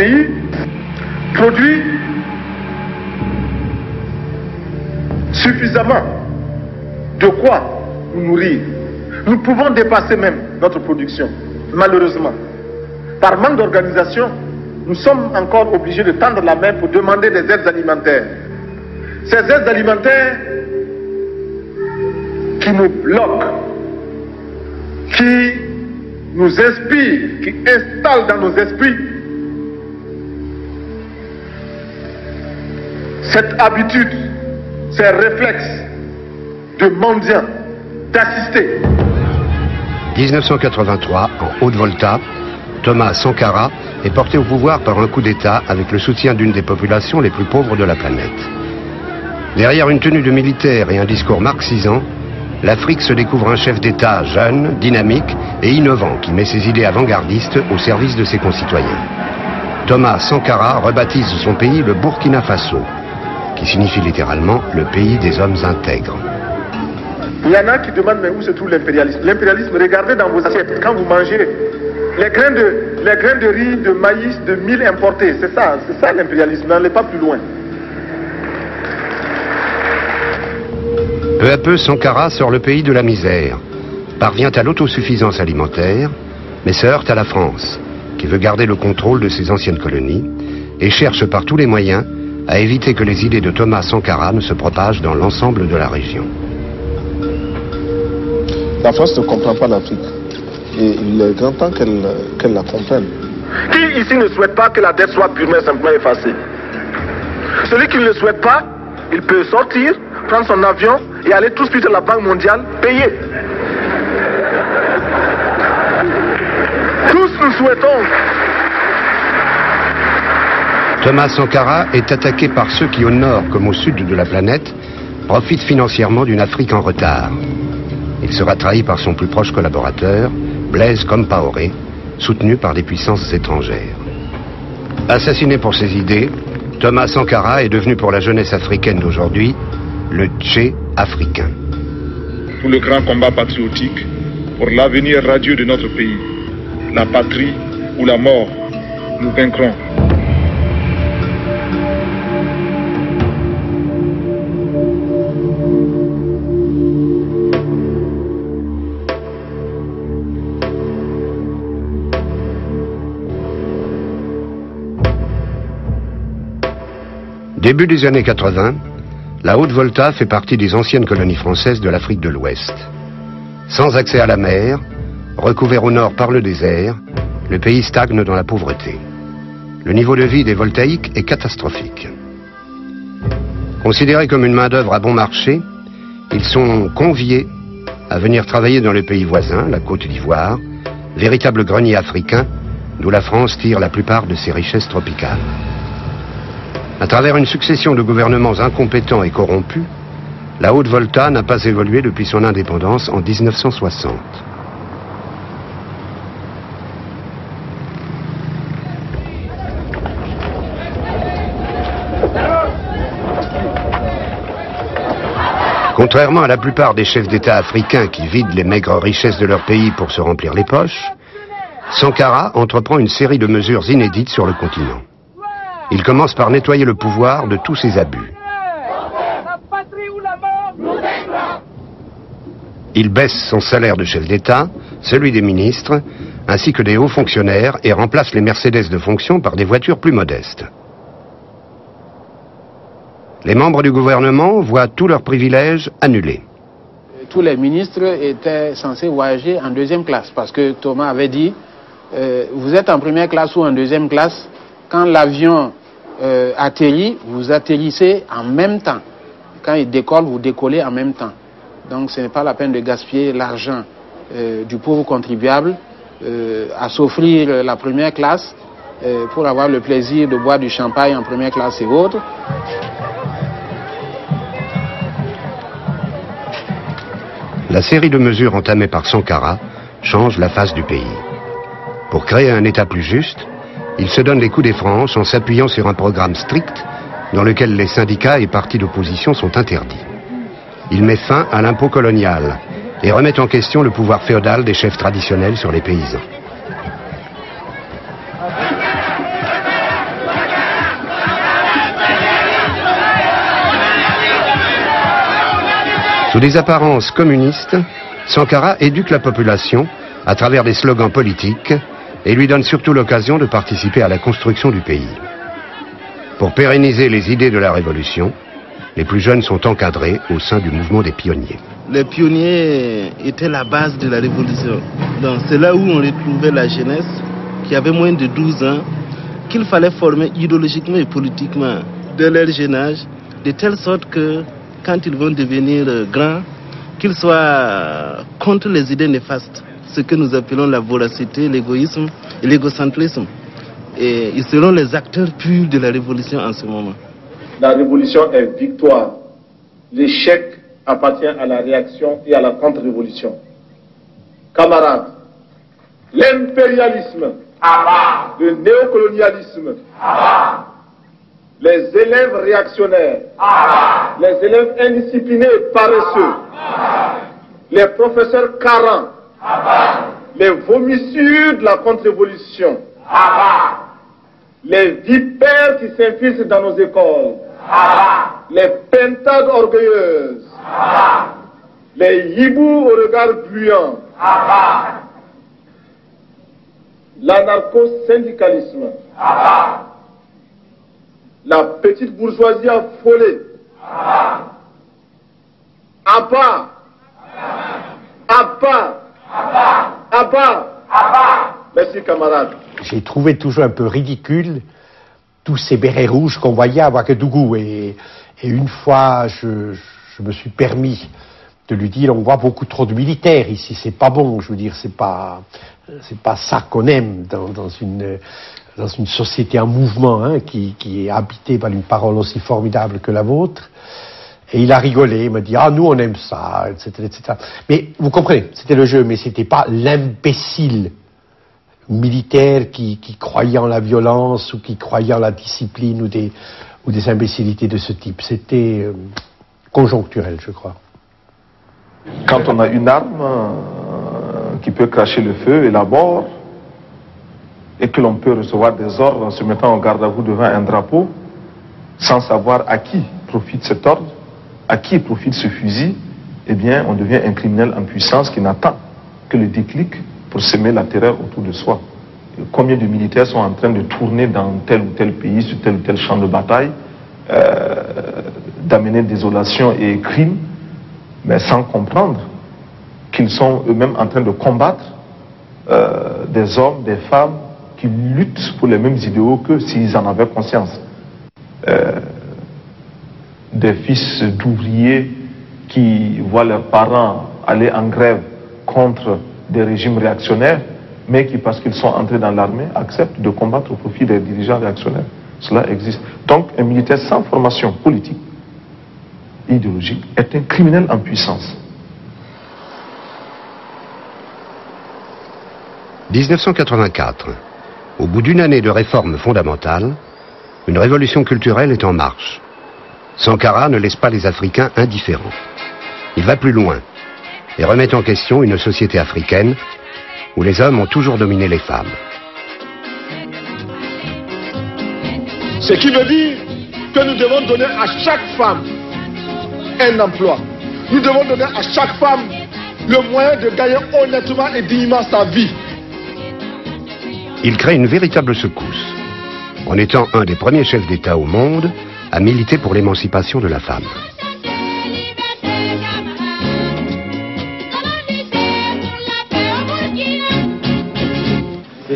pays produit suffisamment de quoi nous nourrir. Nous pouvons dépasser même notre production. Malheureusement, par manque d'organisation, nous sommes encore obligés de tendre la main pour demander des aides alimentaires. Ces aides alimentaires qui nous bloquent, qui nous inspirent, qui installent dans nos esprits cette habitude, ces réflexes de mendiants, d'assister. 1983, en Haute-Volta, Thomas Sankara est porté au pouvoir par un coup d'État avec le soutien d'une des populations les plus pauvres de la planète. Derrière une tenue de militaire et un discours marxisant, l'Afrique se découvre un chef d'État jeune, dynamique et innovant qui met ses idées avant-gardistes au service de ses concitoyens. Thomas Sankara rebaptise son pays le Burkina Faso, qui signifie littéralement le pays des hommes intègres. Il y en a qui demandent mais où se trouve l'impérialisme. L'impérialisme, regardez dans vos assiettes, quand vous mangez les grains de riz, de maïs, de mil importés, c'est ça l'impérialisme, n'allez pas plus loin. Peu à peu, Sankara sort le pays de la misère, parvient à l'autosuffisance alimentaire, mais se heurte à la France, qui veut garder le contrôle de ses anciennes colonies, et cherche par tous les moyens à éviter que les idées de Thomas Sankara ne se propagent dans l'ensemble de la région. La France ne comprend pas l'Afrique. Et il est grand temps qu'elle la comprenne. Qui ici ne souhaite pas que la dette soit purement et simplement effacée? Celui qui ne le souhaite pas, il peut sortir, prendre son avion et aller tout de suite à la Banque mondiale, payer. Tous nous souhaitons. Thomas Sankara est attaqué par ceux qui, au nord comme au sud de la planète, profitent financièrement d'une Afrique en retard. Il sera trahi par son plus proche collaborateur, Blaise Compaoré, soutenu par des puissances étrangères. Assassiné pour ses idées, Thomas Sankara est devenu pour la jeunesse africaine d'aujourd'hui le Tché africain. Pour le grand combat patriotique, pour l'avenir radieux de notre pays, la patrie ou la mort, nous vaincrons. Début des années 80, la Haute-Volta fait partie des anciennes colonies françaises de l'Afrique de l'Ouest. Sans accès à la mer, recouvert au nord par le désert, le pays stagne dans la pauvreté. Le niveau de vie des Voltaïques est catastrophique. Considérés comme une main-d'œuvre à bon marché, ils sont conviés à venir travailler dans le pays voisin, la Côte d'Ivoire, véritable grenier africain, d'où la France tire la plupart de ses richesses tropicales. À travers une succession de gouvernements incompétents et corrompus, la Haute-Volta n'a pas évolué depuis son indépendance en 1960. Contrairement à la plupart des chefs d'État africains qui vident les maigres richesses de leur pays pour se remplir les poches, Sankara entreprend une série de mesures inédites sur le continent. Il commence par nettoyer le pouvoir de tous ses abus. Il baisse son salaire de chef d'État, celui des ministres, ainsi que des hauts fonctionnaires et remplace les Mercedes de fonction par des voitures plus modestes. Les membres du gouvernement voient tous leurs privilèges annulés. Tous les ministres étaient censés voyager en deuxième classe parce que Thomas avait dit vous êtes en première classe ou en deuxième classe, quand l'avion atterrit, vous atterrissez en même temps. Quand il décolle, vous décollez en même temps. Donc ce n'est pas la peine de gaspiller l'argent du pauvre contribuable à s'offrir la première classe pour avoir le plaisir de boire du champagne en première classe et autres. La série de mesures entamées par Sankara change la face du pays. Pour créer un État plus juste, il se donne les coups des franches en s'appuyant sur un programme strict dans lequel les syndicats et partis d'opposition sont interdits. Il met fin à l'impôt colonial et remet en question le pouvoir féodal des chefs traditionnels sur les paysans. Sous des apparences communistes, Sankara éduque la population à travers des slogans politiques et lui donne surtout l'occasion de participer à la construction du pays. Pour pérenniser les idées de la révolution, les plus jeunes sont encadrés au sein du mouvement des pionniers. Les pionniers étaient la base de la révolution. Donc c'est là où on retrouvait la jeunesse qui avait moins de 12 ans, qu'il fallait former idéologiquement et politiquement dès leur jeune âge, de telle sorte que quand ils vont devenir grands, qu'ils soient contre les idées néfastes, ce que nous appelons la voracité, l'égoïsme et l'égocentrisme. Et ils seront les acteurs purs de la révolution en ce moment. La révolution est victoire. L'échec appartient à la réaction et à la contre-révolution. Camarades, l'impérialisme, le néocolonialisme, les élèves réactionnaires, les élèves indisciplinés et paresseux, les professeurs carents, les vomissures de la contre-révolution, les vipères qui s'infiltrent dans nos écoles, les pintades orgueilleuses, les hiboux au regard gluant, l'anarcho-syndicalisme, la petite bourgeoisie affolée, Abba, Abba, Abba. Merci camarades. J'ai trouvé toujours un peu ridicule tous ces bérets rouges qu'on voyait à Ouagadougou. Et une fois, je me suis permis de lui dire, on voit beaucoup trop de militaires ici, c'est pas bon. Je veux dire, c'est pas ça qu'on aime dans une société en mouvement, hein, qui est habitée par une parole aussi formidable que la vôtre. Et il a rigolé, il m'a dit, ah, nous on aime ça, etc., etc. Mais vous comprenez, c'était le jeu, mais c'était pas l'imbécile militaire qui croyait en la violence ou qui croyait en la discipline ou des imbécilités de ce type. C'était conjoncturel, je crois. Quand on a une arme qui peut cracher le feu et la mort, et que l'on peut recevoir des ordres en se mettant en garde à vous devant un drapeau, sans savoir à qui profite cet ordre, à qui profite ce fusil, eh bien, on devient un criminel en puissance qui n'attend que le déclic pour semer la terreur autour de soi. Et combien de militaires sont en train de tourner dans tel ou tel pays, sur tel ou tel champ de bataille, d'amener désolation et crime, mais sans comprendre qu'ils sont eux-mêmes en train de combattre des hommes, des femmes qui luttent pour les mêmes idéaux que s'ils en avaient conscience. Des fils d'ouvriers qui voient leurs parents aller en grève contre des régimes réactionnaires, mais qui, parce qu'ils sont entrés dans l'armée, acceptent de combattre au profit des dirigeants réactionnaires. Cela existe. Donc, un militaire sans formation politique, idéologique, est un criminel en puissance. 1984. Au bout d'une année de réformes fondamentales, une révolution culturelle est en marche. Sankara ne laisse pas les Africains indifférents. Il va plus loin et remet en question une société africaine où les hommes ont toujours dominé les femmes. Ce qui veut dire que nous devons donner à chaque femme un emploi. Nous devons donner à chaque femme le moyen de gagner honnêtement et dignement sa vie. Il crée une véritable secousse, en étant un des premiers chefs d'État au monde à militer pour l'émancipation de la femme.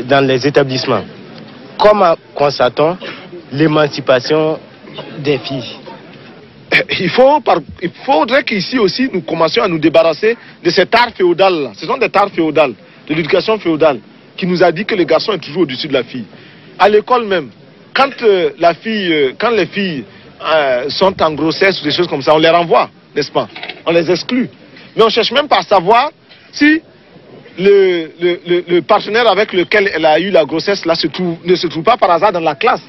Dans les établissements, comment constatons l'émancipation des filles? Il faudrait qu'ici aussi nous commencions à nous débarrasser de cet art féodal. Ce sont des arts féodales, de l'éducation féodale, qui nous a dit que le garçon est toujours au-dessus de la fille. À l'école même, quand les filles sont en grossesse ou des choses comme ça, on les renvoie, n'est-ce pas? On les exclut. Mais on ne cherche même pas à savoir si le partenaire avec lequel elle a eu la grossesse là ne se trouve pas par hasard dans la classe.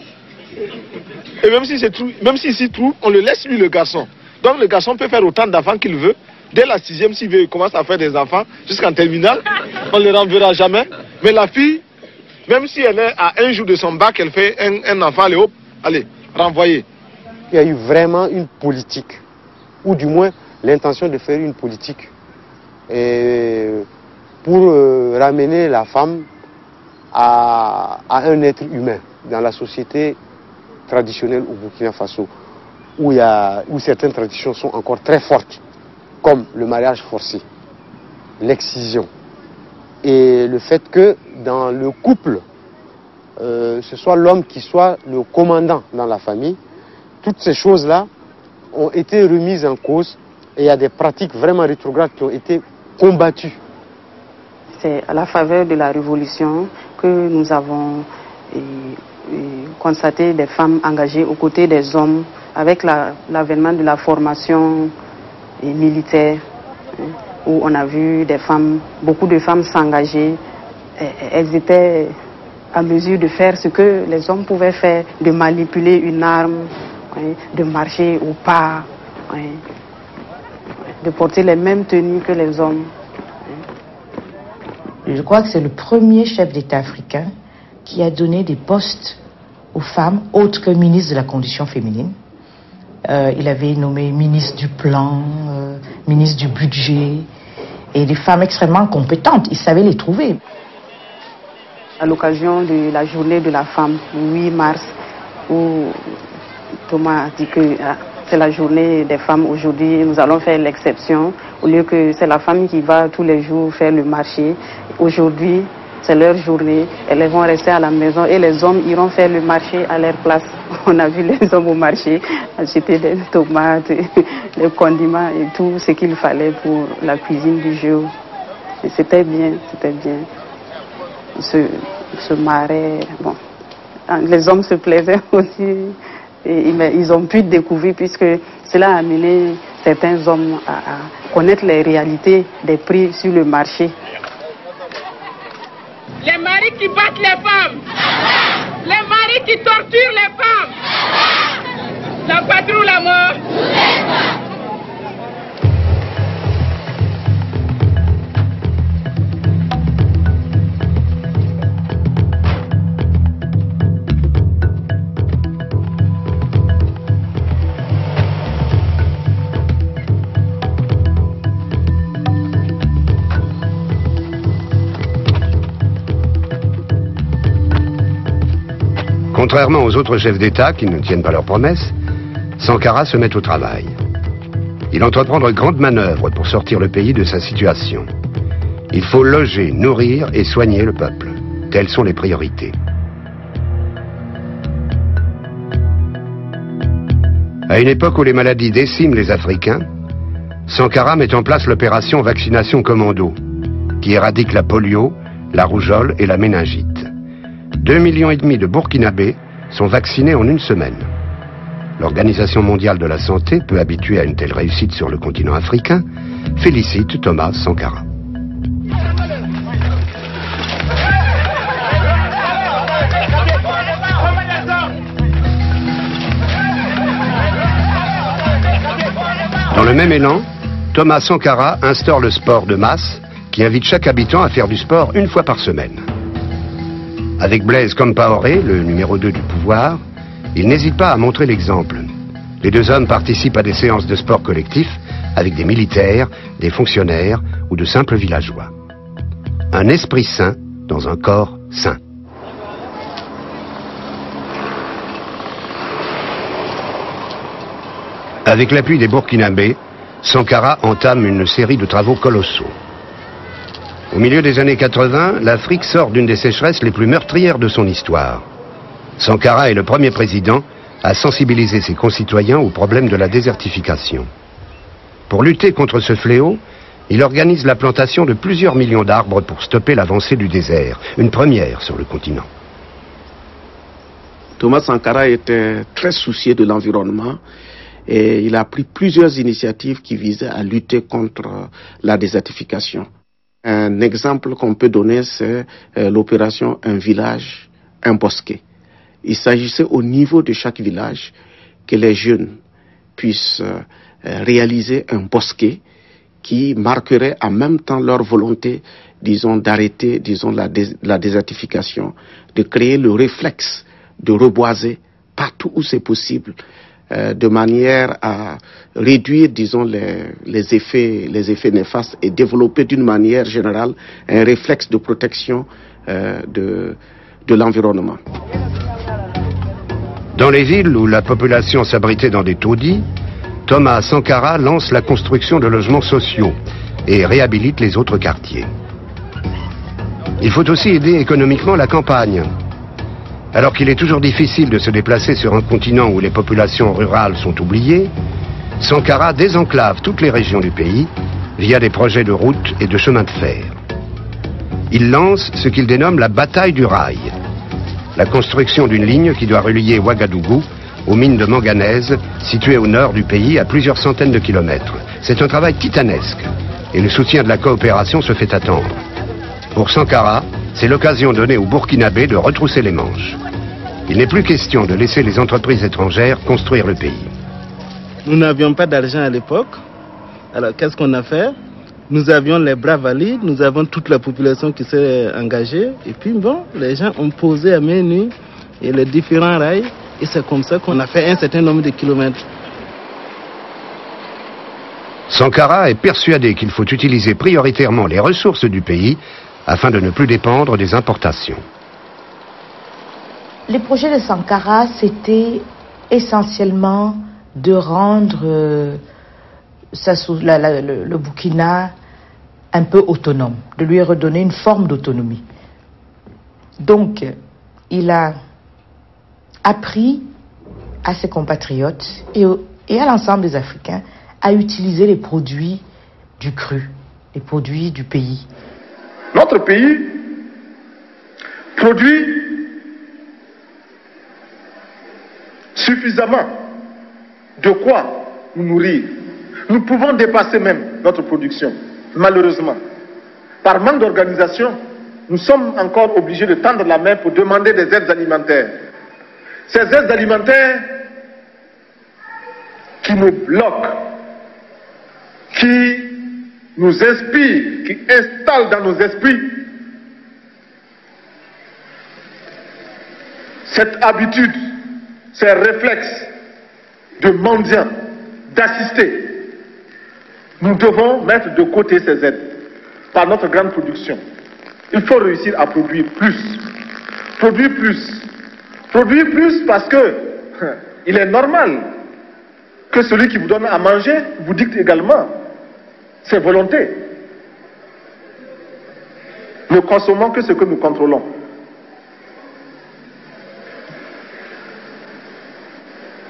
Et même s'il s'y trouve, on le laisse lui, le garçon. Donc le garçon peut faire autant d'enfants qu'il veut. Dès la 6e, s'il veut, il commence à faire des enfants jusqu'en terminale. On ne le renverra jamais. Mais la fille, même si elle est à un jour de son bac, elle fait un enfant, allez hop, allez, renvoyer. Il y a eu vraiment une politique, ou du moins l'intention de faire une politique pour ramener la femme à un être humain dans la société traditionnelle au Burkina Faso, où certaines traditions sont encore très fortes, comme le mariage forcé, l'excision, et le fait que dans le couple, ce soit l'homme qui soit le commandant dans la famille. Toutes ces choses-là ont été remises en cause et il y a des pratiques vraiment rétrogrades qui ont été combattues. C'est à la faveur de la révolution que nous avons constaté des femmes engagées aux côtés des hommes avec l'avènement de la formation militaire, où on a vu beaucoup de femmes s'engager. Elles étaient à mesure de faire ce que les hommes pouvaient faire, de manipuler une arme, de marcher au pas, de porter les mêmes tenues que les hommes. Je crois que c'est le premier chef d'État africain qui a donné des postes aux femmes autres que ministre de la condition féminine. Il avait nommé ministre du plan, ministre du budget, et des femmes extrêmement compétentes, il savait les trouver. À l'occasion de la journée de la femme, le 8 mars, où Thomas a dit que c'est la journée des femmes aujourd'hui, nous allons faire l'exception. Au lieu que c'est la femme qui va tous les jours faire le marché, aujourd'hui c'est leur journée, elles vont rester à la maison et les hommes iront faire le marché à leur place. On a vu les hommes au marché acheter des tomates, des condiments et tout ce qu'il fallait pour la cuisine du jour. Et c'était bien, c'était bien. Se marrer, bon. Les hommes se plaisaient aussi. Et ils ont pu découvrir, puisque cela a amené certains hommes à connaître les réalités des prix sur le marché. Les maris qui battent les femmes, les maris qui torturent les femmes, la patrie ou la mort. Contrairement aux autres chefs d'État qui ne tiennent pas leurs promesses, Sankara se met au travail. Il entreprend de grandes manœuvres pour sortir le pays de sa situation. Il faut loger, nourrir et soigner le peuple. Telles sont les priorités. À une époque où les maladies déciment les Africains, Sankara met en place l'opération Vaccination Commando, qui éradique la polio, la rougeole et la méningite. 2,5 millions de Burkinabés sont vaccinés en une semaine. L'Organisation mondiale de la santé, peu habituée à une telle réussite sur le continent africain, félicite Thomas Sankara. Dans le même élan, Thomas Sankara instaure le sport de masse qui invite chaque habitant à faire du sport une fois par semaine. Avec Blaise Compaoré, le numéro 2 du pouvoir, il n'hésite pas à montrer l'exemple. Les deux hommes participent à des séances de sport collectif avec des militaires, des fonctionnaires ou de simples villageois. Un esprit sain dans un corps sain. Avec l'appui des Burkinabés, Sankara entame une série de travaux colossaux. Au milieu des années 80, l'Afrique sort d'une des sécheresses les plus meurtrières de son histoire. Sankara est le premier président à sensibiliser ses concitoyens au problème de la désertification. Pour lutter contre ce fléau, il organise la plantation de plusieurs millions d'arbres pour stopper l'avancée du désert, une première sur le continent. Thomas Sankara était très soucieux de l'environnement et il a pris plusieurs initiatives qui visaient à lutter contre la désertification. Un exemple qu'on peut donner, c'est l'opération Un village, un bosquet. Il s'agissait au niveau de chaque village que les jeunes puissent réaliser un bosquet qui marquerait en même temps leur volonté, disons, d'arrêter, disons, la désertification, de créer le réflexe de reboiser partout où c'est possible de manière à réduire, disons, les effets néfastes et développer d'une manière générale un réflexe de protection de l'environnement. Dans les villes où la population s'abritait dans des taudis, Thomas Sankara lance la construction de logements sociaux et réhabilite les autres quartiers. Il faut aussi aider économiquement la campagne. Alors qu'il est toujours difficile de se déplacer sur un continent où les populations rurales sont oubliées, Sankara désenclave toutes les régions du pays via des projets de routes et de chemins de fer. Il lance ce qu'il dénomme la bataille du rail, la construction d'une ligne qui doit relier Ouagadougou aux mines de manganèse situées au nord du pays à plusieurs centaines de kilomètres. C'est un travail titanesque et le soutien de la coopération se fait attendre. Pour Sankara, c'est l'occasion donnée aux Burkinabés de retrousser les manches. Il n'est plus question de laisser les entreprises étrangères construire le pays. Nous n'avions pas d'argent à l'époque. Alors qu'est-ce qu'on a fait? Nous avions les bras valides, nous avons toute la population qui s'est engagée. Et puis bon, les gens ont posé à main nue et les différents rails. Et c'est comme ça qu'on a fait un certain nombre de kilomètres. Sankara est persuadé qu'il faut utiliser prioritairement les ressources du pays afin de ne plus dépendre des importations. Les projets de Sankara, c'était essentiellement de rendre le Burkina un peu autonome, de lui redonner une forme d'autonomie. Donc, il a appris à ses compatriotes et à l'ensemble des Africains à utiliser les produits du cru, les produits du pays. Notre pays produit suffisamment de quoi nous nourrir. Nous pouvons dépasser même notre production, malheureusement. Par manque d'organisation, nous sommes encore obligés de tendre la main pour demander des aides alimentaires. Ces aides alimentaires qui nous bloquent, qui nous inspirent, qui installent dans nos esprits cette habitude, ces réflexes de mendiants, d'assister. Nous devons mettre de côté ces aides par notre grande production. Il faut réussir à produire plus. Produire plus. Produire plus parce que il est normal que celui qui vous donne à manger vous dicte également ses volontés. Ne consommons que ce que nous contrôlons.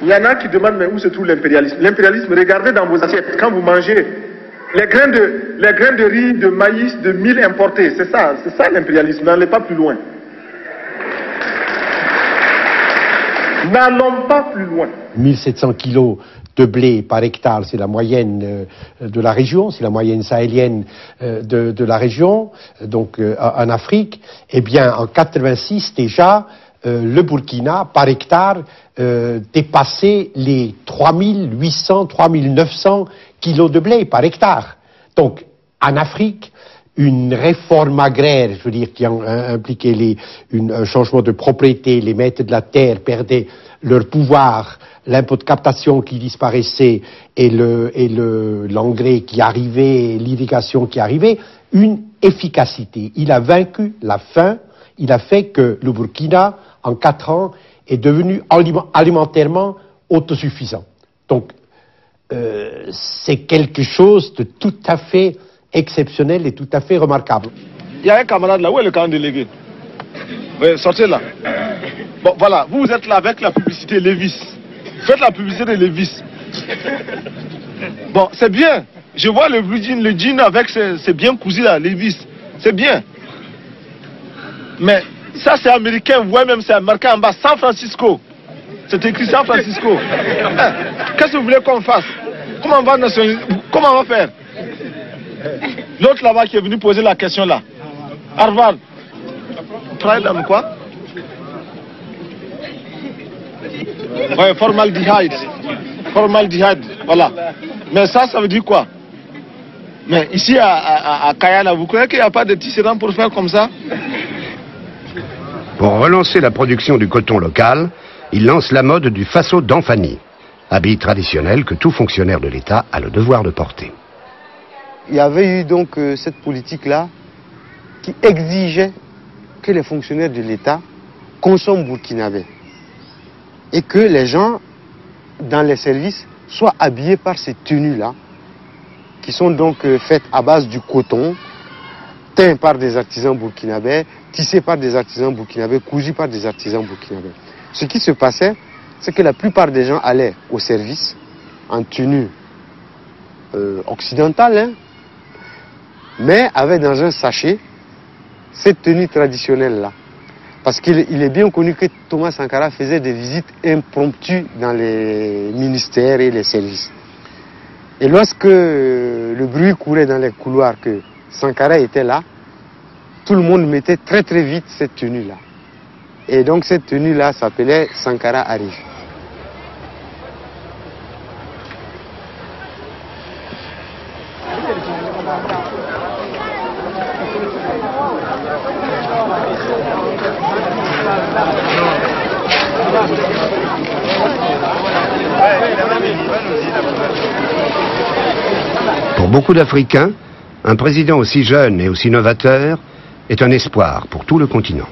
Il y en a qui demandent mais où se trouve l'impérialisme? L'impérialisme, regardez dans vos assiettes quand vous mangez les grains de riz, de maïs, de mil importés. C'est ça l'impérialisme. N'allez pas plus loin. N'allons pas plus loin. 1700 kilos de blé par hectare, c'est la moyenne de la région, c'est la moyenne sahélienne de la région, donc en Afrique. Eh bien, en 86 déjà, le Burkina, par hectare, dépassait les 3800, 3900 kilos de blé par hectare. Donc, en Afrique, une réforme agraire, je veux dire, qui impliquait un changement de propriété, les maîtres de la terre perdaient leur pouvoir, l'impôt de captation qui disparaissait et l'engrais qui arrivait, l'irrigation qui arrivait, une efficacité. Il a vaincu la faim, il a fait que le Burkina, en 4 ans, est devenu alimentairement autosuffisant. Donc, c'est quelque chose de tout à fait exceptionnel et tout à fait remarquable. Il y a un camarade là, où est le camp délégué? Oui, sortez là. Bon, voilà, vous êtes là avec la publicité Levis. Faites la publicité de Levis. Bon, c'est bien. Je vois le jean avec ses bien cousus là, Levis. C'est bien. Mais ça c'est américain, vous voyez même c'est marqué en bas, San Francisco. C'est écrit San Francisco. Qu'est-ce que vous voulez qu'on fasse? Comment on va faire? L'autre là-bas qui est venu poser la question là. Harvard. Pride quoi? Ouais, formaldéhyde. Formaldéhyde, voilà. Mais ça veut dire quoi? Mais ici à Kayana, vous croyez qu'il n'y a pas de tisserand pour faire comme ça? Pour relancer la production du coton local, il lance la mode du faso d'Anfani, habit traditionnel que tout fonctionnaire de l'État a le devoir de porter. Il y avait eu donc cette politique-là qui exigeait que les fonctionnaires de l'État consomment burkinabé et que les gens dans les services soient habillés par ces tenues-là qui sont donc faites à base du coton, teints par des artisans burkinabés, tissés par des artisans burkinabés, cousus par des artisans burkinabés. Ce qui se passait, c'est que la plupart des gens allaient au service en tenue occidentale, hein, mais avaient dans un sachet cette tenue traditionnelle-là. Parce qu'il est bien connu que Thomas Sankara faisait des visites impromptues dans les ministères et les services. Et lorsque le bruit courait dans les couloirs que Sankara était là, tout le monde mettait très très vite cette tenue-là. Et donc cette tenue-là s'appelait Sankara arrive. Pour beaucoup d'Africains, un président aussi jeune et aussi novateur est un espoir pour tout le continent.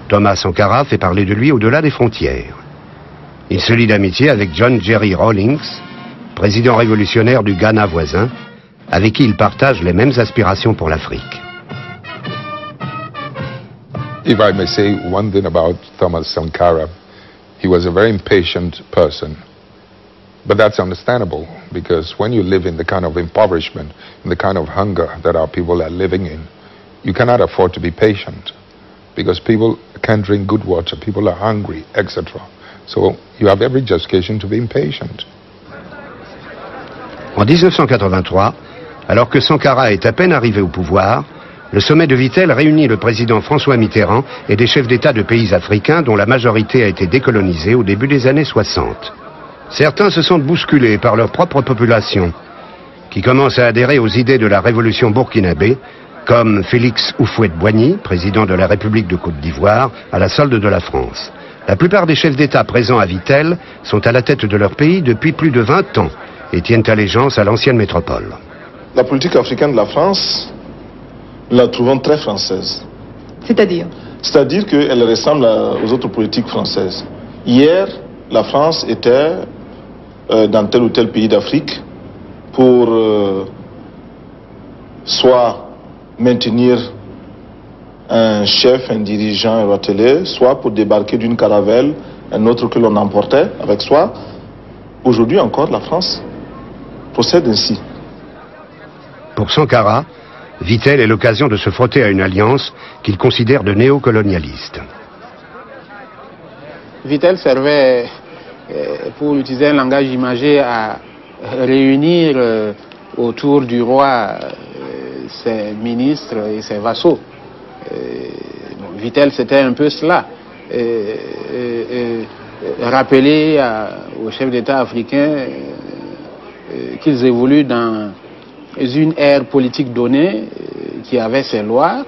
Thomas Sankara fait parler de lui au-delà des frontières. Il se lie d'amitié avec John Jerry Rawlings, président révolutionnaire du Ghana voisin, avec qui il partage les mêmes aspirations pour l'Afrique. If I may say one thing about Thomas Sankara, he was a very impatient person. But that's understandable, because when you live in the kind of impoverishment, in the kind of hunger that our people are living in, you cannot afford to be patient, because people can't drink good water, people are hungry, etc. So you have every justification to be impatient. En 1983, alors que Sankara est à peine arrivé au pouvoir, le sommet de Vittel réunit le président François Mitterrand et des chefs d'État de pays africains dont la majorité a été décolonisée au début des années 60. Certains se sentent bousculés par leur propre population, qui commence à adhérer aux idées de la révolution burkinabé, comme Félix Houphouët-Boigny, président de la République de Côte d'Ivoire, à la solde de la France. La plupart des chefs d'État présents à Vittel sont à la tête de leur pays depuis plus de 20 ans et tiennent allégeance à l'ancienne métropole. La politique africaine de la France, nous la trouvons très française. C'est-à-dire? C'est-à-dire qu'elle ressemble aux autres politiques françaises. Hier, la France était dans tel ou tel pays d'Afrique pour soit maintenir un chef, un dirigeant, un ratelé, soit pour débarquer d'une caravelle, un autre que l'on emportait avec soi. Aujourd'hui encore, la France procède ainsi. Pour Sankara, Vittel est l'occasion de se frotter à une alliance qu'il considère de néocolonialiste. Vittel servait, pour utiliser un langage imagé, à réunir autour du roi ses ministres et ses vassaux. Vittel, c'était un peu cela. Rappeler aux chefs d'État africains qu'ils évoluent dans une ère politique donnée qui avait ses lois.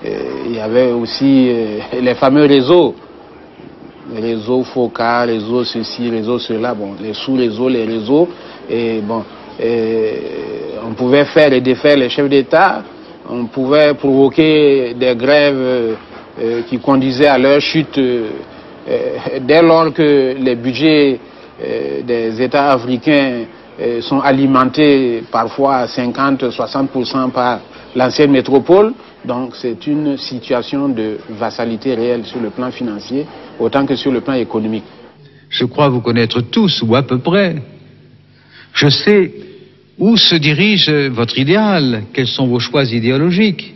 Il y avait aussi les fameux réseaux. Réseau FOCA, réseau ceci, réseau cela, bon, les sous-réseaux, les réseaux, et bon, on pouvait faire et défaire les chefs d'État, on pouvait provoquer des grèves qui conduisaient à leur chute dès lors que les budgets des États africains sont alimentés parfois à 50-60% par l'ancienne métropole. Donc c'est une situation de vassalité réelle sur le plan financier autant que sur le plan économique. Je crois vous connaître tous, ou à peu près. Je sais où se dirige votre idéal, quels sont vos choix idéologiques,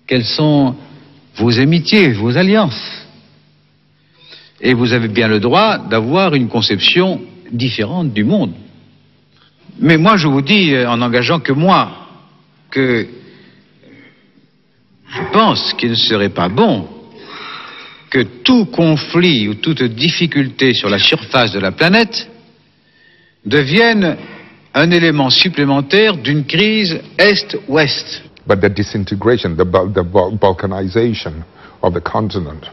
quelles sont vos amitiés, vos alliances. Et vous avez bien le droit d'avoir une conception différente du monde. Mais moi je vous dis, en engageant que moi, que je pense qu'il ne serait pas bon que tout conflit ou toute difficulté sur la surface de la planète devienne un élément supplémentaire d'une crise Est-Ouest. But the disintegration, the balkanization of the continent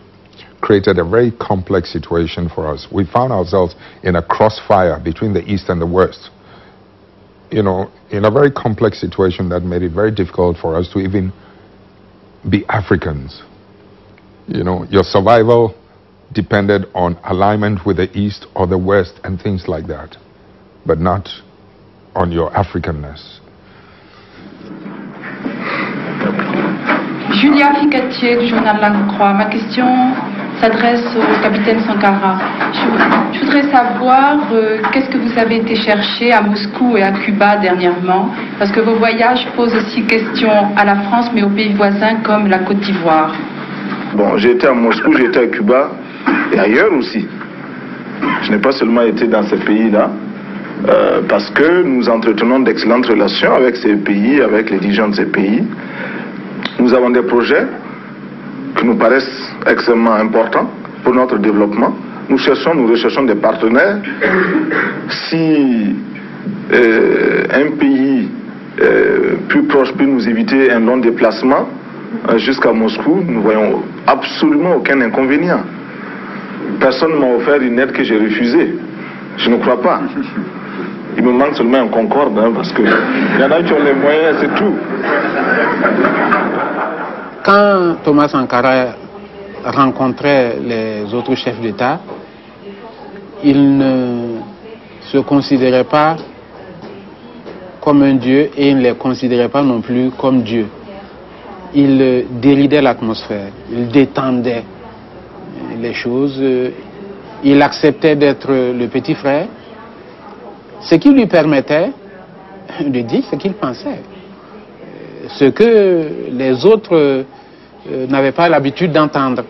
created a very complex situation for us. We found ourselves in a crossfire between the East and the West. You know, in a very complex situation that made it very difficult for us to even be Africans. You know, your survival depended on alignment with the East or the West and things like that, but not on your Africanness. Julia Ficatier du journal La Croix. Ma question s'adresse au capitaine Sankara. Je voudrais savoir qu'est-ce que vous avez été chercher à Moscou et à Cuba dernièrement, parce que vos voyages posent aussi question à la France mais aux pays voisins comme la Côte d'Ivoire. Bon, j'ai été à Moscou, j'ai été à Cuba et ailleurs aussi. Je n'ai pas seulement été dans ces pays-là, parce que nous entretenons d'excellentes relations avec ces pays, avec les dirigeants de ces pays. Nous avons des projets qui nous paraissent extrêmement importants pour notre développement. Nous recherchons des partenaires. Si un pays plus proche peut nous éviter un long déplacement jusqu'à Moscou, nous ne voyons absolument aucun inconvénient. Personne ne m'a offert une aide que j'ai refusée. Je ne crois pas. Il me manque seulement un Concorde, hein, parce qu'il y en a qui ont les moyens, c'est tout. Quand Thomas Sankara rencontrait les autres chefs d'État, il ne se considérait pas comme un dieu et il ne les considérait pas non plus comme Dieu. Il déridait l'atmosphère, il détendait les choses, il acceptait d'être le petit frère, ce qui lui permettait de dire ce qu'il pensait, ce que les autres n'avaient pas l'habitude d'entendre.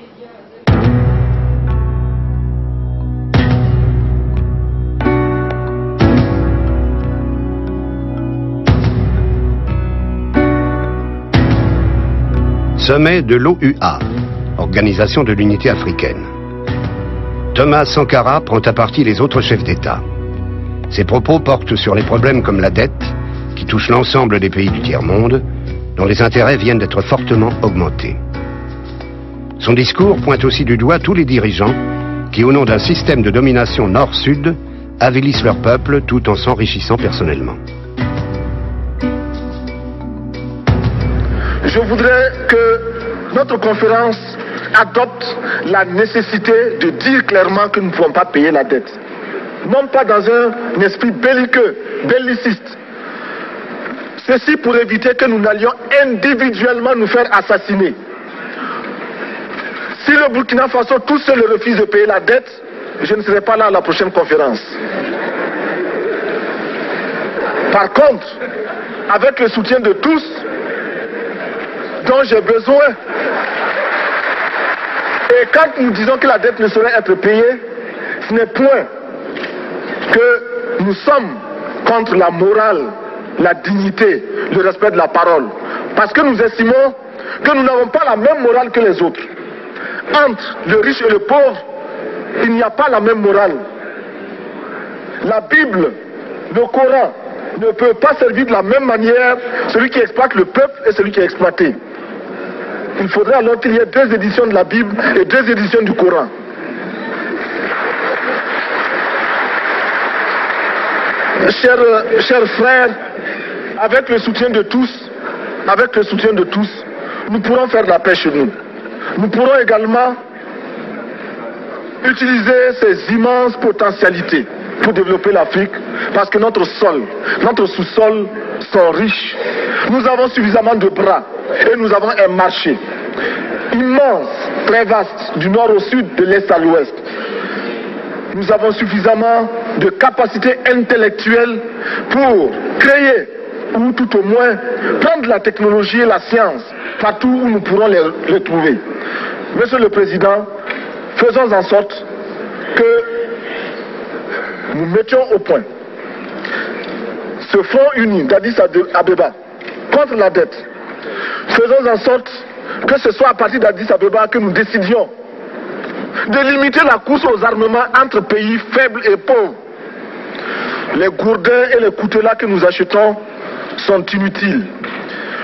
Sommet de l'OUA, Organisation de l'Unité africaine. Thomas Sankara prend à partie les autres chefs d'État. Ses propos portent sur les problèmes comme la dette, qui touche l'ensemble des pays du tiers-monde, dont les intérêts viennent d'être fortement augmentés. Son discours pointe aussi du doigt tous les dirigeants qui, au nom d'un système de domination nord-sud, avilissent leur peuple tout en s'enrichissant personnellement. Je voudrais que notre conférence adopte la nécessité de dire clairement que nous ne pouvons pas payer la dette. Non pas dans un esprit belliqueux, belliciste. Ceci pour éviter que nous n'allions individuellement nous faire assassiner. Si le Burkina Faso tout seul refuse de payer la dette, je ne serai pas là à la prochaine conférence. Par contre, avec le soutien de tous, dont j'ai besoin, et quand nous disons que la dette ne saurait être payée, ce n'est point que nous sommes contre la morale, la dignité, le respect de la parole. Parce que nous estimons que nous n'avons pas la même morale que les autres. Entre le riche et le pauvre, il n'y a pas la même morale. La Bible, le Coran, ne peut pas servir de la même manière celui qui exploite le peuple et celui qui est exploité. Il faudrait alors qu'il y ait deux éditions de la Bible et deux éditions du Coran. Chers frères, avec le soutien de tous, nous pourrons faire la paix chez nous. Nous pourrons également utiliser ces immenses potentialités pour développer l'Afrique, parce que notre sol, notre sous-sol sont riches. Nous avons suffisamment de bras et nous avons un marché immense, très vaste, du nord au sud, de l'est à l'ouest. Nous avons suffisamment de capacités intellectuelles pour créer, ou tout au moins prendre la technologie et la science partout où nous pourrons les trouver. Monsieur le Président, faisons en sorte que nous mettions au point ce front uni d'Addis Abeba contre la dette. Faisons en sorte que ce soit à partir d'Addis Abeba que nous décidions de limiter la course aux armements entre pays faibles et pauvres. Les gourdins et les coutelas que nous achetons sont inutiles.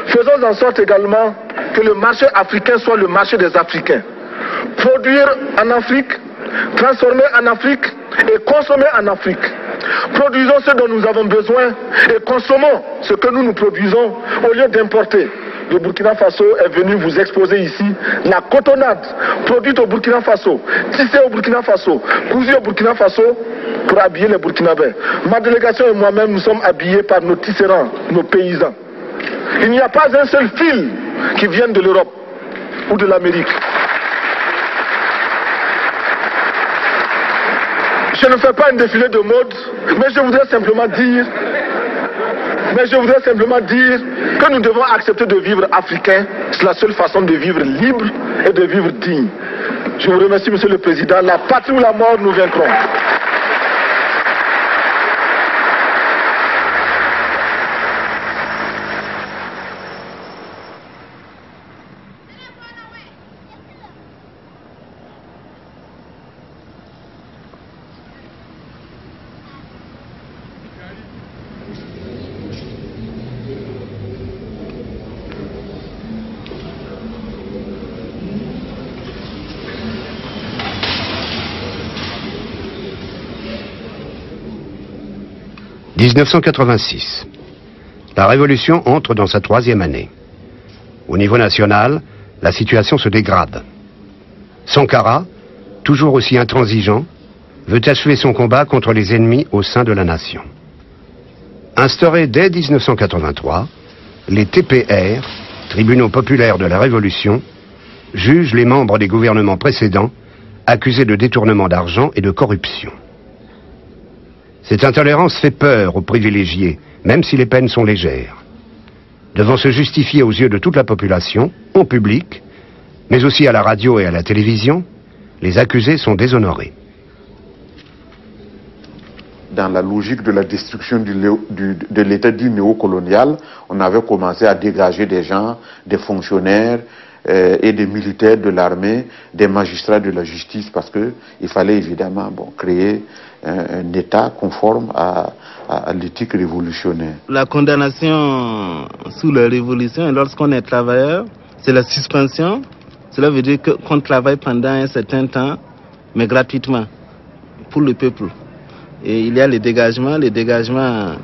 Faisons en sorte également que le marché africain soit le marché des Africains. Produire en Afrique, transformer en Afrique et consommer en Afrique. Produisons ce dont nous avons besoin et consommons ce que nous produisons au lieu d'importer. Le Burkina Faso est venu vous exposer ici la cotonnade produite au Burkina Faso, tissée au Burkina Faso, cousue au Burkina Faso pour habiller les Burkinabés. Ma délégation et moi-même, nous sommes habillés par nos tisserands, nos paysans. Il n'y a pas un seul fil qui vienne de l'Europe ou de l'Amérique. Je ne fais pas un défilé de mode, mais je voudrais simplement dire que nous devons accepter de vivre africain. C'est la seule façon de vivre libre et de vivre digne. Je vous remercie, Monsieur le Président. La patrie ou la mort, nous vaincrons. « 1986. La révolution entre dans sa 3e année. Au niveau national, la situation se dégrade. Sankara, toujours aussi intransigeant, veut achever son combat contre les ennemis au sein de la nation. Instaurés dès 1983, les TPR, tribunaux populaires de la Révolution, jugent les membres des gouvernements précédents accusés de détournement d'argent et de corruption. Cette intolérance fait peur aux privilégiés, même si les peines sont légères. Devant se justifier aux yeux de toute la population, en public, mais aussi à la radio et à la télévision, les accusés sont déshonorés. Dans la logique de la destruction de l'état dit néocolonial, on avait commencé à dégager des gens, des fonctionnaires et des militaires de l'armée, des magistrats de la justice, parce qu'il fallait évidemment créer un État conforme à l'éthique révolutionnaire. La condamnation sous la révolution, lorsqu'on est travailleur, c'est la suspension. Cela veut dire qu'on travaille pendant un certain temps, mais gratuitement, pour le peuple. Et il y a les dégagements,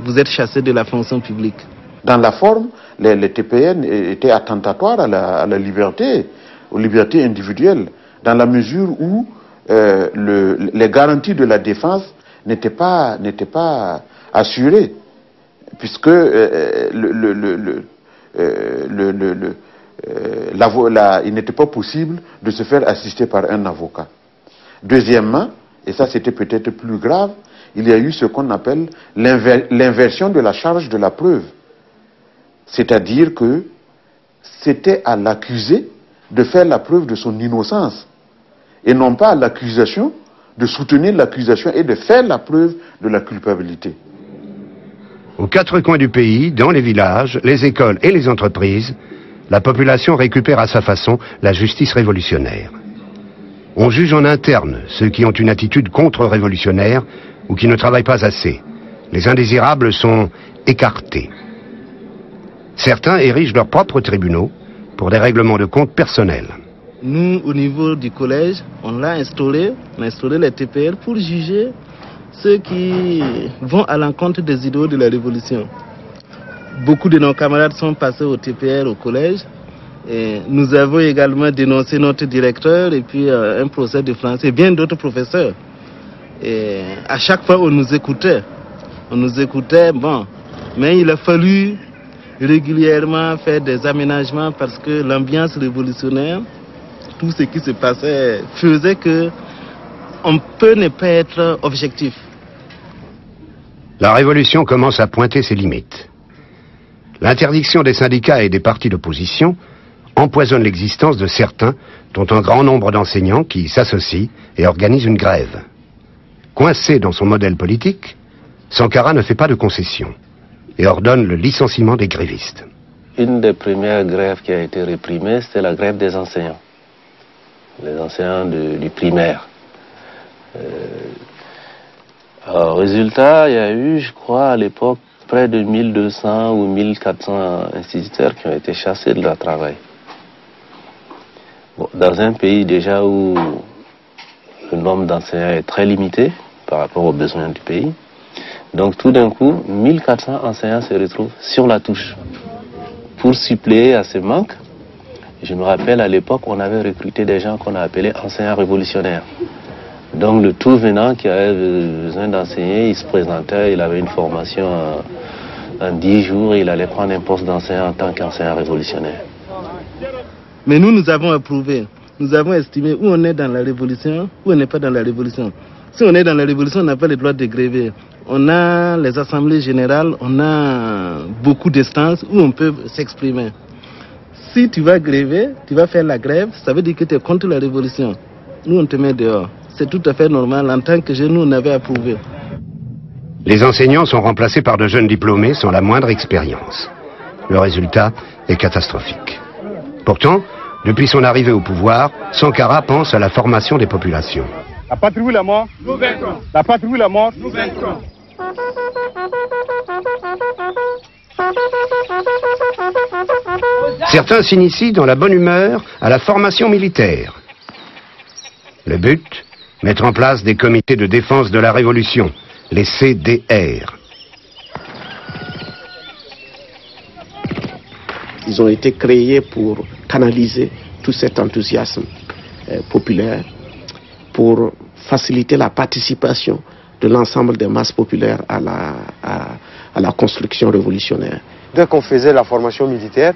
vous êtes chassé de la fonction publique. Dans la forme, les TPN étaient attentatoires à la liberté, aux libertés individuelles, dans la mesure où les garanties de la défense n'étaient pas assurées, puisque il n'était pas possible de se faire assister par un avocat. Deuxièmement, et ça c'était peut-être plus grave, il y a eu ce qu'on appelle l'inversion de la charge de la preuve. C'est-à-dire que c'était à l'accusé de faire la preuve de son innocence, et non pas à l'accusation de soutenir l'accusation et de faire la preuve de la culpabilité. Aux 4 coins du pays, dans les villages, les écoles et les entreprises, la population récupère à sa façon la justice révolutionnaire. On juge en interne ceux qui ont une attitude contre-révolutionnaire ou qui ne travaillent pas assez. Les indésirables sont écartés. Certains érigent leurs propres tribunaux pour des règlements de compte personnels. Nous, au niveau du collège, on a instauré les TPR pour juger ceux qui vont à l'encontre des idéaux de la révolution. Beaucoup de nos camarades sont passés au TPR au collège. Et nous avons également dénoncé notre directeur et puis un professeur de français et bien d'autres professeurs. Et à chaque fois, on nous écoutait, mais il a fallu régulièrement faire des aménagements parce que l'ambiance révolutionnaire, tout ce qui se passait, faisait que on peut ne pas être objectif. La révolution commence à pointer ses limites. L'interdiction des syndicats et des partis d'opposition empoisonne l'existence de certains, dont un grand nombre d'enseignants qui s'associent et organisent une grève. Coincé dans son modèle politique, Sankara ne fait pas de concessions et ordonne le licenciement des grévistes. Une des premières grèves qui a été réprimée, c'était la grève des enseignants. Les enseignants du primaire. Résultat, il y a eu, je crois, à l'époque, près de 1200 ou 1400 instituteurs qui ont été chassés de leur travail. Bon, dans un pays déjà où le nombre d'enseignants est très limité par rapport aux besoins du pays. Donc tout d'un coup, 1400 enseignants se retrouvent sur la touche. Pour suppléer à ce manque, je me rappelle à l'époque, on avait recruté des gens qu'on a appelés enseignants révolutionnaires. Donc le tout venant qui avait besoin d'enseigner, il se présentait, il avait une formation en 10 jours et il allait prendre un poste d'enseignant en tant qu'enseignant révolutionnaire. Mais nous avons approuvé, nous avons estimé où on est dans la révolution, où on n'est pas dans la révolution. Si on est dans la révolution, on n'a pas le droit de gréver. On a les assemblées générales, on a beaucoup d'instances où on peut s'exprimer. Si tu vas gréver, tu vas faire la grève, ça veut dire que tu es contre la révolution. Nous, on te met dehors. C'est tout à fait normal. En tant que jeunes, nous, on avait approuvé. Les enseignants sont remplacés par de jeunes diplômés sans la moindre expérience. Le résultat est catastrophique. Pourtant, depuis son arrivée au pouvoir, Sankara pense à la formation des populations. La patrie ou la mort, nous vaincrons. La patrie ou la mort, nous vaincrons. Certains s'initient dans la bonne humeur à la formation militaire. Le but, mettre en place des comités de défense de la révolution, les CDR. Ils ont été créés pour canaliser tout cet enthousiasme populaire, pour faciliter la participation de l'ensemble des masses populaires à la construction révolutionnaire. Dès qu'on faisait la formation militaire,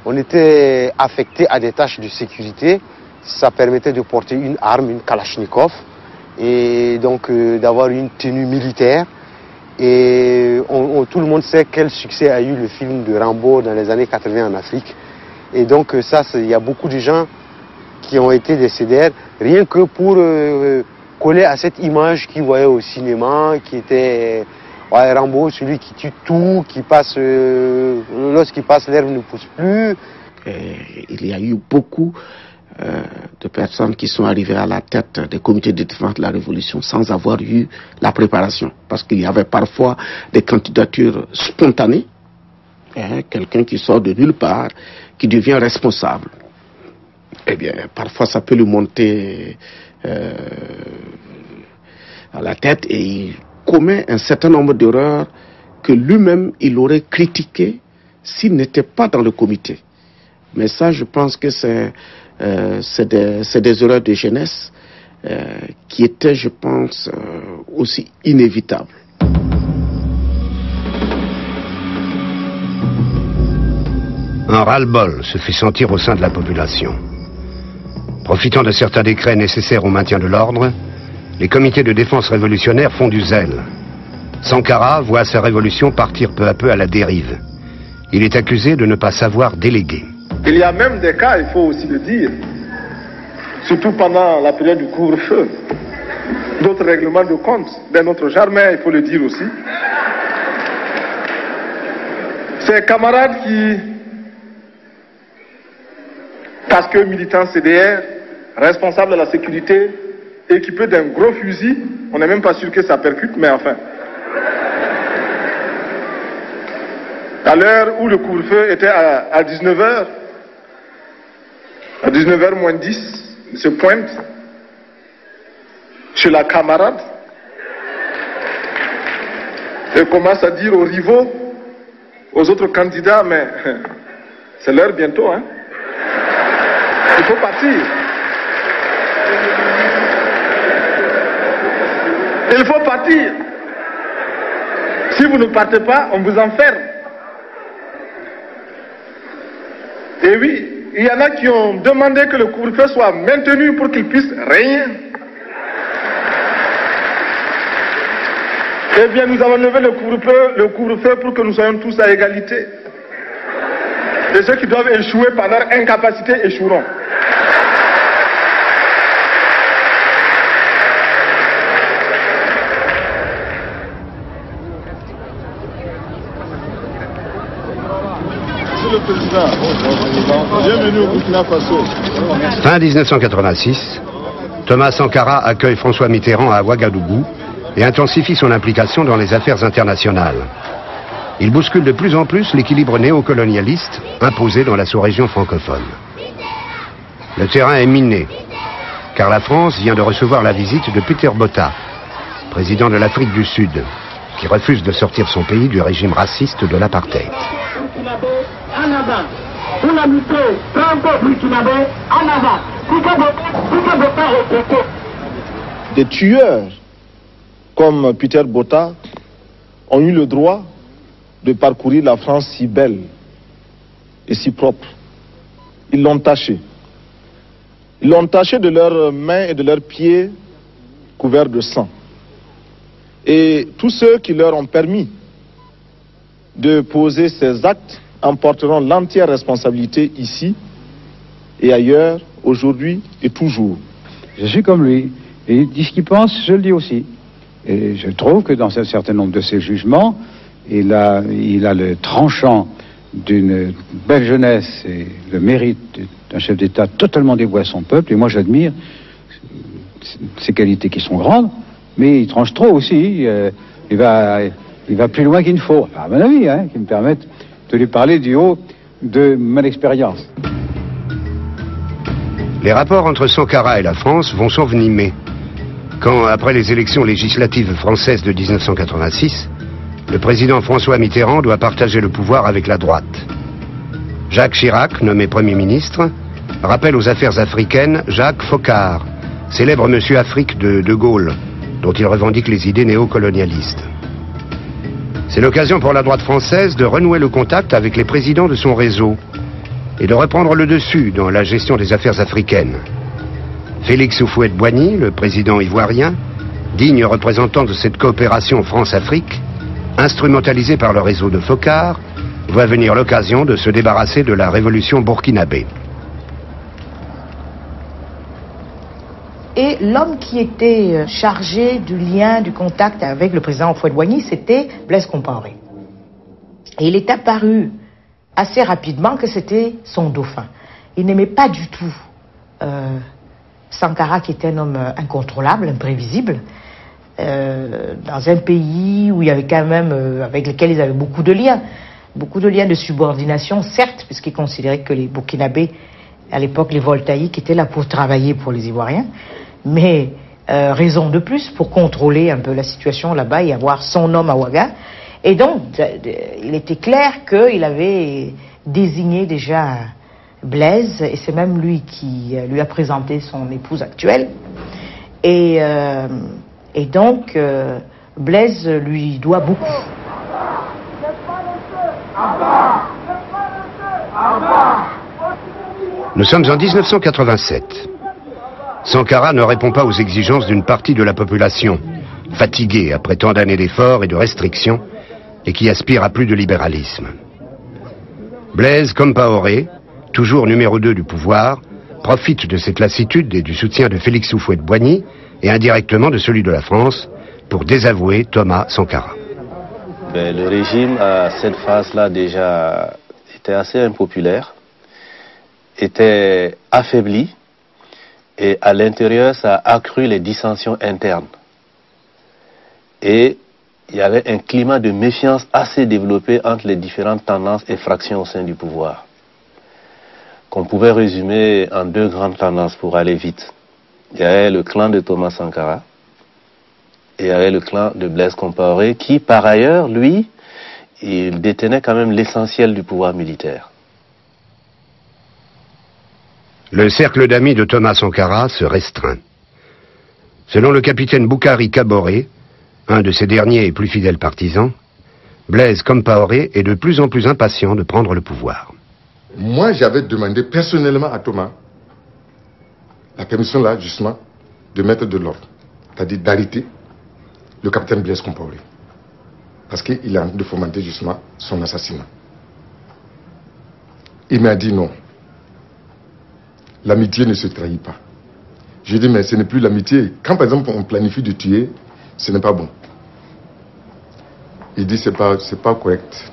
on était affecté à des tâches de sécurité. Ça permettait de porter une arme, une Kalachnikov, et donc d'avoir une tenue militaire. Et tout le monde sait quel succès a eu le film de Rambo dans les années 80 en Afrique. Et donc ça, il y a beaucoup de gens qui ont été des CDR, rien que pour coller à cette image qu'ils voyaient au cinéma, qui était Rambo, celui qui tue tout, qui passe, lorsqu'il passe, l'herbe ne pousse plus. Il y a eu beaucoup de personnes qui sont arrivées à la tête des comités de défense de la Révolution sans avoir eu la préparation. Parce qu'il y avait parfois des candidatures spontanées, quelqu'un qui sort de nulle part, qui devient responsable. Eh bien, parfois ça peut lui monter à la tête et il commet un certain nombre d'erreurs que lui-même il aurait critiqué s'il n'était pas dans le comité. Mais ça, je pense que c'est des erreurs de jeunesse qui étaient, je pense, aussi inévitables. Un ras-le-bol se fait sentir au sein de la population. Profitant de certains décrets nécessaires au maintien de l'ordre, les comités de défense révolutionnaire font du zèle. Sankara voit sa révolution partir peu à peu à la dérive. Il est accusé de ne pas savoir déléguer. Il y a même des cas, il faut aussi le dire, surtout pendant la période du couvre-feu, d'autres règlements de compte d'un autre genre, mais il faut le dire aussi. Ces camarades qui, parce que militants CDR, responsables de la sécurité, équipés d'un gros fusil, on n'est même pas sûr que ça percute, mais enfin. À l'heure où le couvre-feu était à 19h, à 19h moins 10, il se pointe chez la camarade et commence à dire aux rivaux, aux autres candidats, mais c'est l'heure bientôt, hein. Il faut partir. Il faut partir. Si vous ne partez pas, on vous enferme. Et oui, il y en a qui ont demandé que le couvre-feu soit maintenu pour qu'il puisse régner. Eh bien, nous avons levé le couvre-feu pour que nous soyons tous à égalité. Et ceux qui doivent échouer par leur incapacité échoueront. Monsieur le Président, bienvenue au Burkina Faso. Fin 1986, Thomas Sankara accueille François Mitterrand à Ouagadougou et intensifie son implication dans les affaires internationales. Il bouscule de plus en plus l'équilibre néocolonialiste imposé dans la sous-région francophone. Le terrain est miné, car la France vient de recevoir la visite de Peter Botha, président de l'Afrique du Sud, qui refuse de sortir son pays du régime raciste de l'apartheid. Des tueurs comme Peter Botha ont eu le droit de parcourir la France si belle et si propre. Ils l'ont taché. Ils l'ont taché de leurs mains et de leurs pieds couverts de sang. Et tous ceux qui leur ont permis de poser ces actes en porteront l'entière responsabilité ici et ailleurs, aujourd'hui et toujours. Je suis comme lui. Et il dit ce qu'il pense, je le dis aussi. Et je trouve que dans un certain nombre de ses jugements, il a le tranchant d'une belle jeunesse et le mérite d'un chef d'État totalement dévoué à son peuple. Et moi, j'admire ses qualités qui sont grandes, mais il tranche trop aussi. Il va plus loin qu'il ne faut, à mon avis, qui me permettent de lui parler du haut de mon expérience. Les rapports entre Sankara et la France vont s'envenimer quand, après les élections législatives françaises de 1986, le président François Mitterrand doit partager le pouvoir avec la droite. Jacques Chirac, nommé Premier ministre, rappelle aux affaires africaines Jacques Foccart, célèbre monsieur Afrique de De Gaulle, dont il revendique les idées néocolonialistes. C'est l'occasion pour la droite française de renouer le contact avec les présidents de son réseau et de reprendre le dessus dans la gestion des affaires africaines. Félix Houphouët-Boigny, le président ivoirien, digne représentant de cette coopération France-Afrique, instrumentalisé par le réseau de Foccart, voit venir l'occasion de se débarrasser de la révolution burkinabé. Et l'homme qui était chargé du lien, du contact avec le président Houphouët-Boigny, c'était Blaise Compaoré. Et il est apparu assez rapidement que c'était son dauphin. Il n'aimait pas du tout Sankara, qui était un homme incontrôlable, imprévisible, dans un pays où il y avait quand même, avec lequel ils avaient beaucoup de liens de subordination, certes, puisqu'ils considéraient que les Burkinabés, à l'époque les voltaïques, étaient là pour travailler pour les Ivoiriens, mais raison de plus pour contrôler un peu la situation là-bas et avoir son homme à Ouaga. Et donc, il était clair qu'il avait désigné déjà Blaise, et c'est même lui qui lui a présenté son épouse actuelle. Et donc, Blaise lui doit beaucoup. Nous sommes en 1987. Sankara ne répond pas aux exigences d'une partie de la population, fatiguée après tant d'années d'efforts et de restrictions, et qui aspire à plus de libéralisme. Blaise Compaoré, toujours numéro 2 du pouvoir, profite de cette lassitude et du soutien de Félix Houphouët-Boigny, et indirectement de celui de la France, pour désavouer Thomas Sankara. Le régime, à cette phase-là, déjà, était assez impopulaire, était affaibli, et à l'intérieur, ça a accru les dissensions internes. Et il y avait un climat de méfiance assez développé entre les différentes tendances et fractions au sein du pouvoir, qu'on pouvait résumer en 2 grandes tendances pour aller vite. Il y avait le clan de Thomas Sankara et il y avait le clan de Blaise Compaoré qui, par ailleurs, lui, il détenait quand même l'essentiel du pouvoir militaire. Le cercle d'amis de Thomas Sankara se restreint. Selon le capitaine Boukari Kaboré, un de ses derniers et plus fidèles partisans, Blaise Compaoré est de plus en plus impatient de prendre le pouvoir. Moi, j'avais demandé personnellement à Thomas la permission là, justement, de mettre de l'ordre, c'est-à-dire d'arrêter le capitaine Blaise Compaoré, parce qu'il est en train de fomenter justement son assassinat. Il m'a dit non, l'amitié ne se trahit pas. J'ai dit mais ce n'est plus l'amitié. Quand par exemple on planifie de tuer, ce n'est pas bon. Il dit c'est pas correct.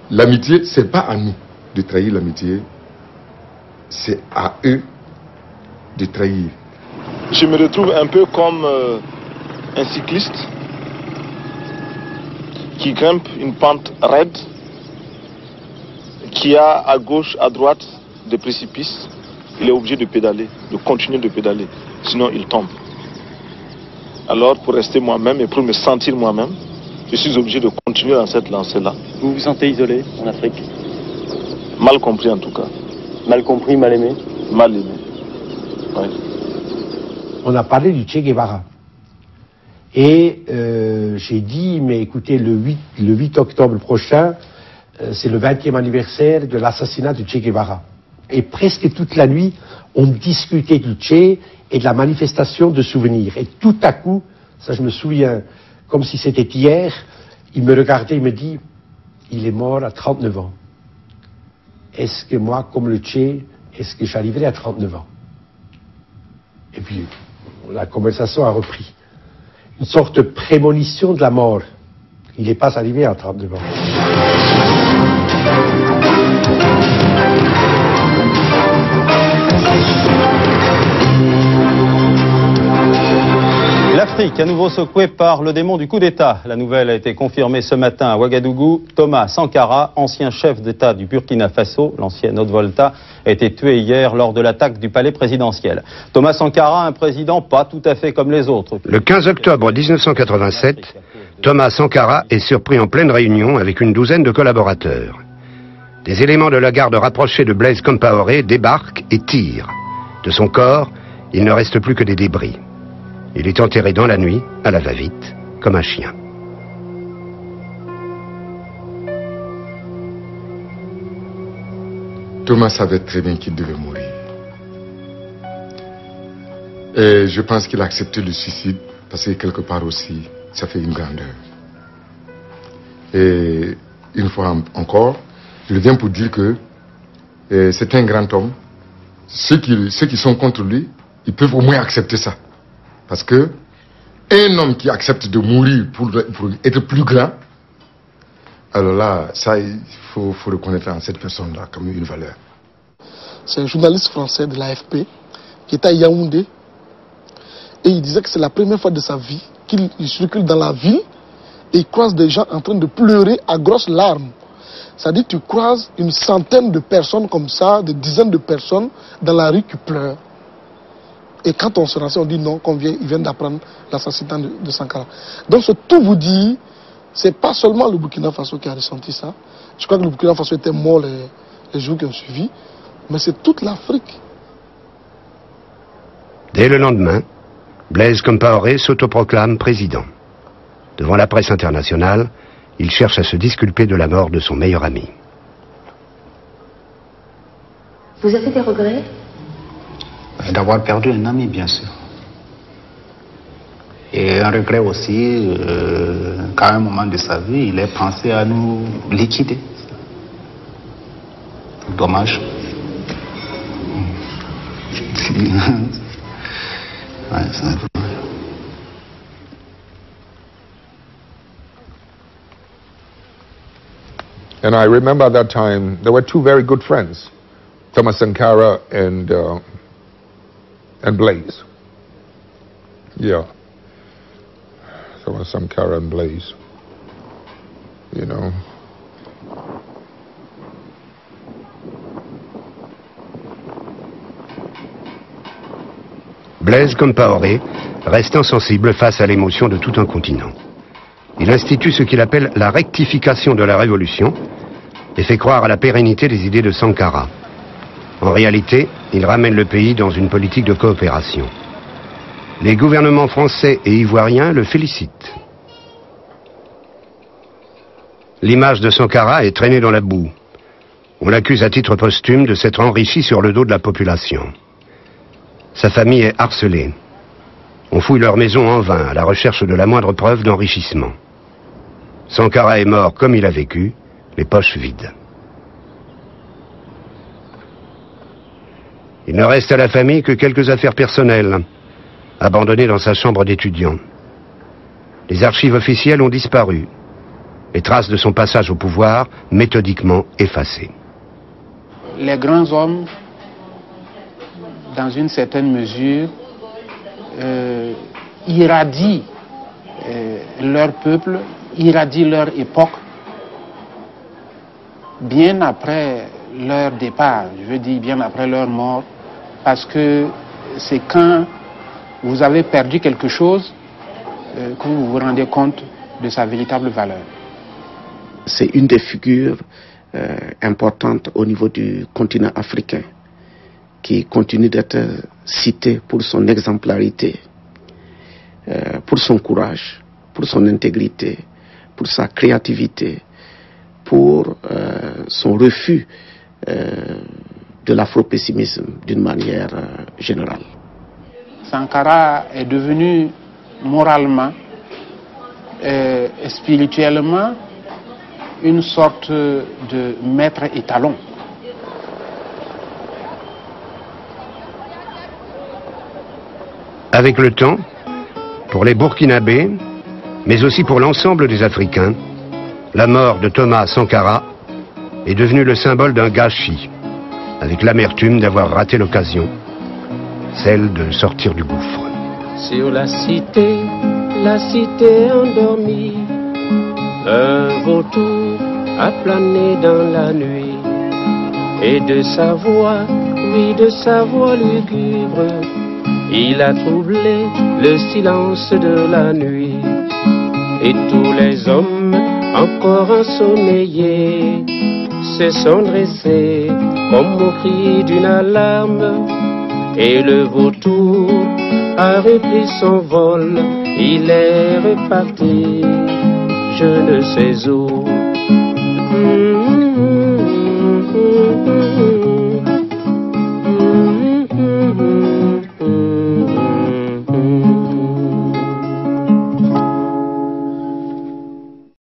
L'amitié, c'est pas à nous de trahir l'amitié, c'est à eux de trahir. Je me retrouve un peu comme un cycliste qui grimpe une pente raide, qui a à gauche, à droite des précipices, il est obligé de pédaler, de continuer de pédaler, sinon il tombe. Alors pour rester moi-même et pour me sentir moi-même, je suis obligé de continuer dans cette lancée-là. Vous vous sentez isolé en Afrique? Mal compris en tout cas. Mal compris, mal aimé? Mal aimé. Ouais. On a parlé du Che Guevara. Et j'ai dit, mais écoutez, le 8 octobre prochain, c'est le 20e anniversaire de l'assassinat de Che Guevara. Et presque toute la nuit, on discutait du Che et de la manifestation de souvenirs. Et tout à coup, ça je me souviens, comme si c'était hier, il me regardait, il me dit, il est mort à 39 ans. Est-ce que moi, comme le Che, est-ce que j'arriverai à 39 ans? Et puis, la conversation a repris. Une sorte de prémonition de la mort. Il n'est pas arrivé à 39 ans. L'Afrique, à nouveau secouée par le démon du coup d'État. La nouvelle a été confirmée ce matin à Ouagadougou. Thomas Sankara, ancien chef d'État du Burkina Faso, l'ancienne Haute-Volta, a été tué hier lors de l'attaque du palais présidentiel. Thomas Sankara, un président pas tout à fait comme les autres. Le 15 octobre 1987, Thomas Sankara est surpris en pleine réunion avec une douzaine de collaborateurs. Des éléments de la garde rapprochés de Blaise Compaoré débarquent et tirent. De son corps, il ne reste plus que des débris. Il est enterré dans la nuit, à la va-vite, comme un chien. Thomas savait très bien qu'il devait mourir. Et je pense qu'il a accepté le suicide parce que quelque part aussi, ça fait une grandeur. Et une fois encore, je viens pour dire que c'est un grand homme. Ceux qui sont contre lui, ils peuvent au moins accepter ça. Parce que un homme qui accepte de mourir pour être plus grand, alors là, ça, il faut reconnaître en cette personne-là comme une valeur. C'est un journaliste français de l'AFP qui était à Yaoundé et il disait que c'est la première fois de sa vie qu'il circule dans la ville et il croise des gens en train de pleurer à grosses larmes. C'est-à-dire que tu croises une centaine de personnes comme ça, des dizaines de personnes dans la rue qui pleurent. Et quand on se renseigne, on dit non, ils viennent d'apprendre l'assassinat de Sankara. Donc, tout vous dit, c'est pas seulement le Burkina Faso qui a ressenti ça. Je crois que le Burkina Faso était mort les jours qui ont suivi, mais c'est toute l'Afrique. Dès le lendemain, Blaise Compaoré s'autoproclame président. Devant la presse internationale, il cherche à se disculper de la mort de son meilleur ami. Vous avez des regrets? D'avoir perdu un ami, bien sûr. Et un regret aussi qu'à un moment de sa vie, il ait pensé à nous liquider. Dommage. Ouais, c'est un peu... And I remember at that time, there were two very good friends, Thomas Sankara and Blaise. Yeah. Thomas Sankara and Blaise. You know. Blaise Compaoré reste insensible face à l'émotion de tout un continent. Il institue ce qu'il appelle la rectification de la révolution et fait croire à la pérennité des idées de Sankara. En réalité, il ramène le pays dans une politique de coopération. Les gouvernements français et ivoiriens le félicitent. L'image de Sankara est traînée dans la boue. On l'accuse à titre posthume de s'être enrichi sur le dos de la population. Sa famille est harcelée. On fouille leur maison en vain à la recherche de la moindre preuve d'enrichissement. Sankara est mort comme il a vécu, les poches vides. Il ne reste à la famille que quelques affaires personnelles, abandonnées dans sa chambre d'étudiant. Les archives officielles ont disparu. Les traces de son passage au pouvoir, méthodiquement effacées. Les grands hommes, dans une certaine mesure, irradient leur peuple, irradient leur époque, bien après leur départ, je veux dire bien après leur mort. parce que c'est quand vous avez perdu quelque chose que vous vous rendez compte de sa véritable valeur. C'est une des figures importantes au niveau du continent africain qui continue d'être citée pour son exemplarité, pour son courage, pour son intégrité, pour sa créativité, pour son refus de l'afro-pessimisme d'une manière générale. Sankara est devenu moralement et spirituellement une sorte de maître étalon. Avec le temps, pour les Burkinabés, mais aussi pour l'ensemble des Africains, la mort de Thomas Sankara est devenue le symbole d'un gâchis, avec l'amertume d'avoir raté l'occasion, celle de sortir du gouffre. Sur la cité endormie, un vautour a plané dans la nuit, et de sa voix, oui de sa voix lugubre, il a troublé le silence de la nuit. Et tous les hommes encore ensommeillés se sont dressés comme au cri d'une alarme. Et le vautour a repris son vol, il est reparti, je ne sais où.